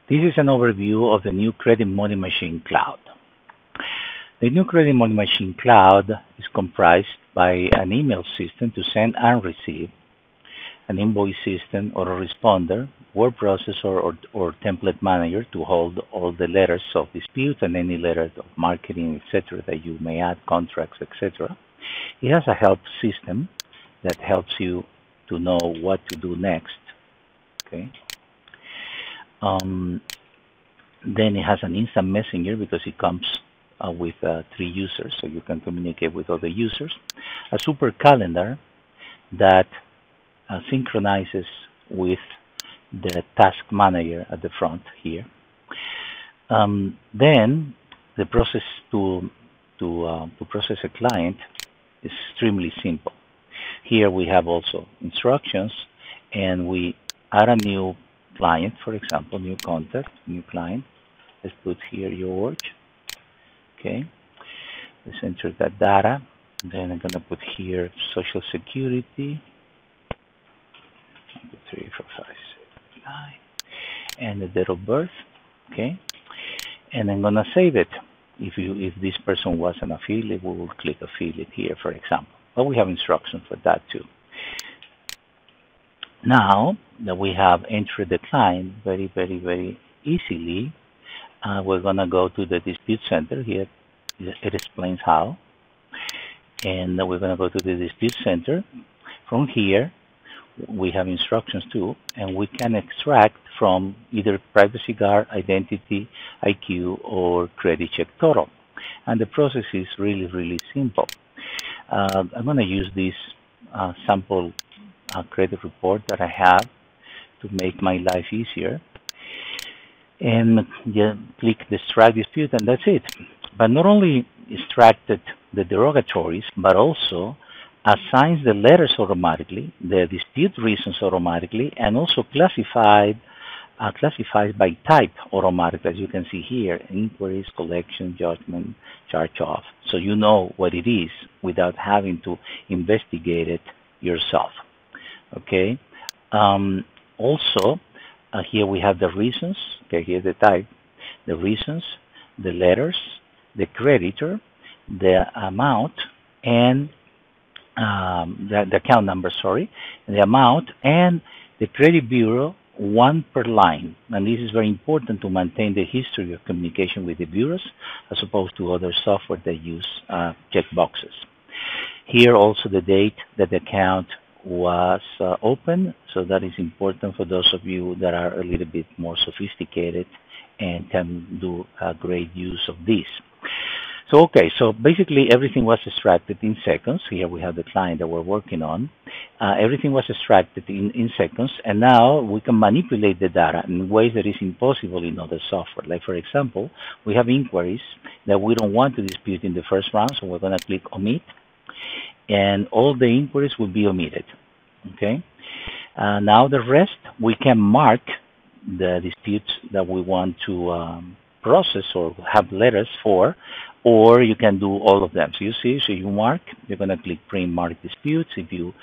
This is an overview of the new Credit Money Machine Cloud. The new Credit Money Machine Cloud is comprised by an email system to send and receive, an invoice system, autoresponder, word processor, or template manager to hold all the letters of dispute and any letters of marketing, etc. that you may add, contracts, etc. It has a help system that helps you to know what to do next. Okay. Then it has an instant messenger because it comes with 3 users, so you can communicate with other users. A super calendar that synchronizes with the task manager at the front here. Then the process to process a client is extremely simple. Here we have also instructions, and we add a new client, for example, new contact, new client. Let's put here George. Okay, let's enter that data. Then I'm gonna put here Social Security. 1, 2, 3, 4, 5, 6, 9, and the date of birth. Okay, and I'm gonna save it. If this person was an affiliate, we will click affiliate here, for example. But we have instructions for that too. Now that we have entered the client very easily, we're gonna go to the dispute center. Here it explains how, and we're gonna go to the dispute center. From here we have instructions too, and we can extract from either privacy guard, identity, IQ, or credit check total. And the process is really simple. I'm going to use this sample credit report that I have to make my life easier. And click the extract dispute, and that's it. But not only extracted the derogatories, but also assigns the letters automatically, the dispute reasons automatically, and also classifies by type automatically, as you can see here: inquiries, collection, judgment, charge-off. So you know what it is without having to investigate it yourself. Okay. Also, here we have the reasons. Okay, here's the type, the reasons, the letters, the creditor, the amount, and the account number, sorry, the amount, and the credit bureau, 1 per line. And this is very important to maintain the history of communication with the bureaus, as opposed to other software that use checkboxes. Here also the date that the account was open, so that is important for those of you that are a little bit more sophisticated and can do great use of this. So okay, so basically everything was extracted in seconds. Here we have the client that we're working on. Everything was extracted in seconds, and now we can manipulate the data in ways that is impossible in other software. Like, for example, we have inquiries that we don't want to dispute in the first round, so we're going to click omit, and all the inquiries will be omitted. Okay. Now the rest, we can mark the disputes that we want to process or have letters for, or you can do all of them. So you see, so you mark, you're going to click print mark disputes. If you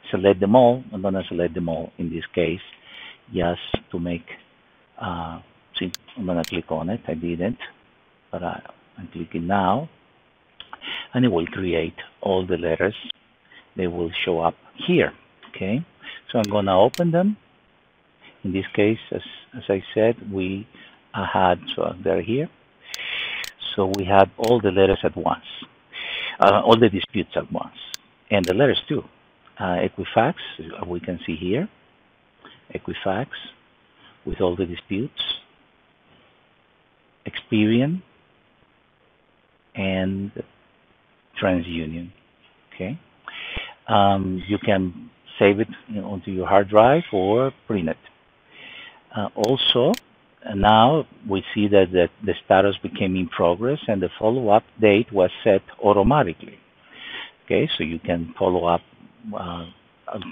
select them all, I'm going to select them all in this case, just to make, see, I'm going to click on it. I didn't, but I'm clicking now, and it will create all the letters. They will show up here. Okay, so I'm going to open them. In this case, as I said, we had, so they're here. So we had all the letters at once, all the disputes at once, and the letters too. Equifax, we can see here, Equifax with all the disputes, Experian, and TransUnion. Okay, you can save it onto your hard drive or print it. Also, now we see that the status became in progress and the follow-up date was set automatically. Okay, so you can follow up. I'll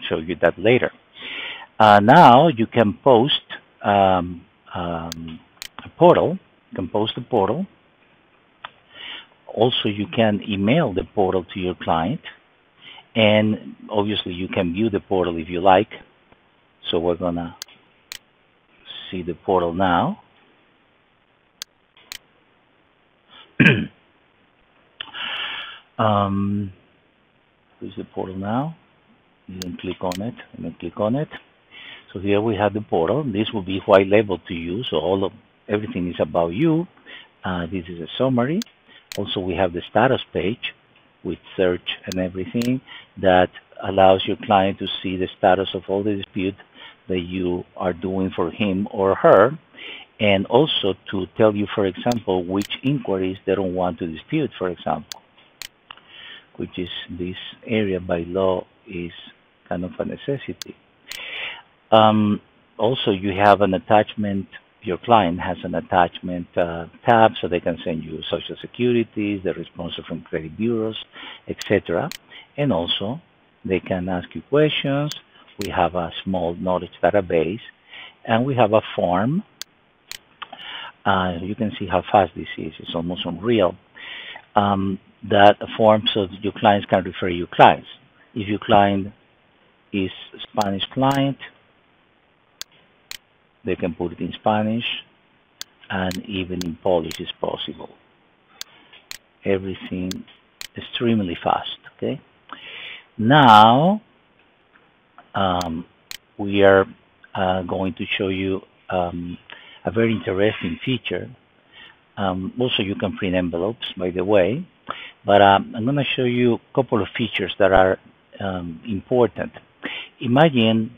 show you that later. Now you can post a portal. You can post a portal. Also, you can email the portal to your client, and obviously you can view the portal if you like. So we're gonna see the portal now. Here's the portal now. You can click on it, and then click on it. So here we have the portal. This will be white labeled to you, so everything is about you. This is a summary. Also, we have the status page with search and everything that allows your client to see the status of all the dispute that you are doing for him or her, and also to tell you, for example, which inquiries they don't want to dispute, for example, which is this area by law is kind of a necessity. Also, you have an attachment. Your client has an attachment tab, so they can send you Social Security, the response from credit bureaus, etc. And also, they can ask you questions. We have a small knowledge database, and we have a form. You can see how fast this is. It's almost unreal. That form so that your clients can refer your clients. If your client is a Spanish client, they can put it in Spanish, and even in Polish is possible. Everything extremely fast, okay? Now, we are going to show you a very interesting feature. Also, you can print envelopes, by the way, but I'm going to show you a couple of features that are important. Imagine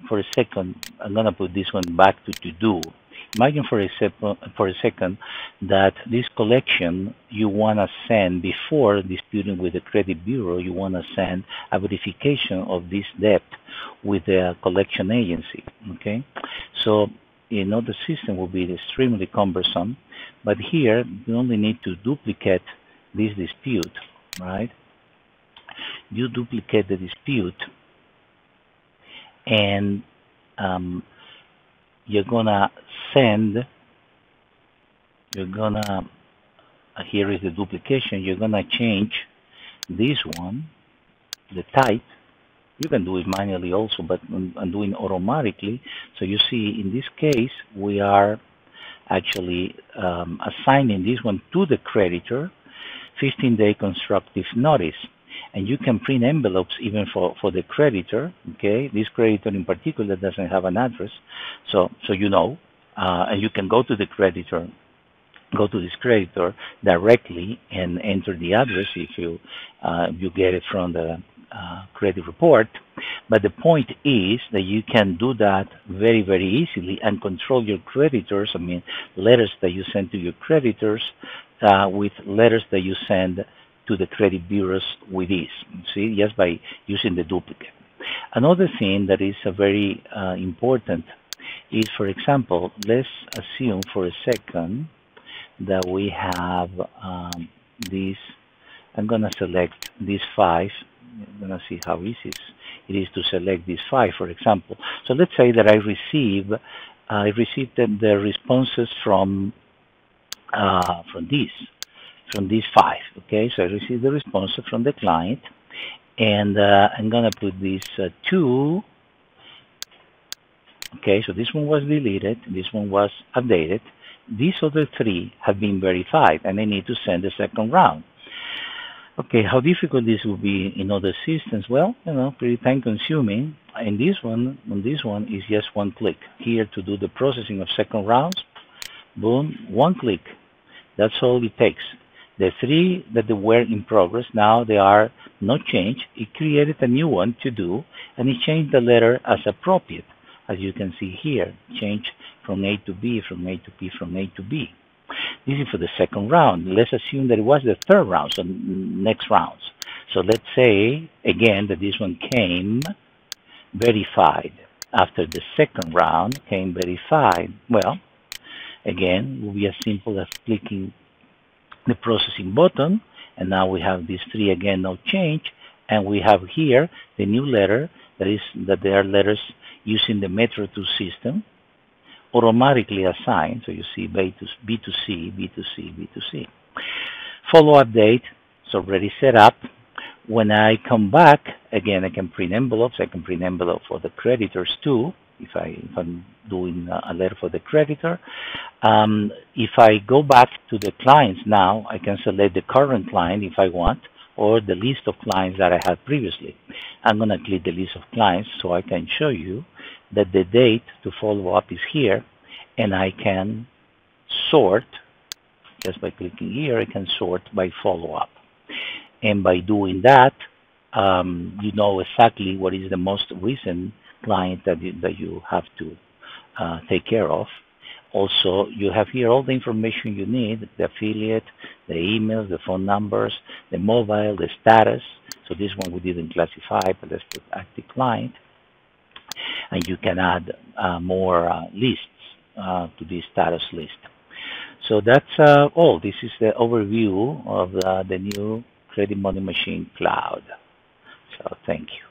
for a second, I'm going to put this one back to do. Imagine for a second that this collection you want to send before disputing with the credit bureau, you want to send a verification of this debt with the collection agency, okay? So, you know, the system will be extremely cumbersome, but here you only need to duplicate this dispute, right? You duplicate the dispute, and you're gonna send, here is the duplication, you're gonna change this one, the type. You can do it manually also, but I'm doing automatically. So you see, in this case, we are actually assigning this one to the creditor, 15-day constructive notice. And you can print envelopes even for the creditor, okay? This creditor in particular doesn't have an address, so you know, and you can go to the creditor, go to this creditor directly and enter the address if you get it from the credit report. But the point is that you can do that very, very easily and control your creditors. I mean, letters that you send to your creditors with letters that you send to the credit bureaus with ease, see, just by using the duplicate. Another thing that is very important is, for example, let's assume for a second that we have this. I'm going to select these 5. I'm going to see how easy it is to select these 5, for example. So let's say that I received the responses from these 5, okay? So I received the response from the client, and I'm going to put these 2, okay? So this one was deleted, this one was updated. These other 3 have been verified, and I need to send the second round. Okay, how difficult this will be in other systems? Well, you know, pretty time consuming. And this one, is just one click. Here to do the processing of second rounds, boom, one click. That's all it takes. The 3 that were in progress, now they are not changed. It created a new one to do, and it changed the letter as appropriate. As you can see here, change from A to B, from A to B, from A to B. This is for the second round. Let's assume that it was the third round, so next rounds. So let's say, again, that this one came verified. After the second round came verified. Well, again, it will be as simple as clicking the processing button, and now we have these 3 again, no change, and we have here the new letter, that they are letters using the Metro 2 system, automatically assigned. So you see B2C, B2C, B2C. Follow-up date is already set up. When I come back, again, I can print envelopes. I can print envelope for the creditors too, if I'm doing a letter for the creditor. If I go back to the clients now, I can select the current client if I want, or the list of clients that I had previously. I'm going to click the list of clients so I can show you that the date to follow up is here, and I can sort just by clicking here. I can sort by follow up, and by doing that, you know exactly what is the most recent client that you have to take care of. Also, you have here all the information you need: the affiliate, the emails, the phone numbers, the mobile, the status. So this one we didn't classify, but let's put active client. And you can add more lists to this status list. So that's all. This is the overview of the new Credit Money Machine Cloud. So thank you.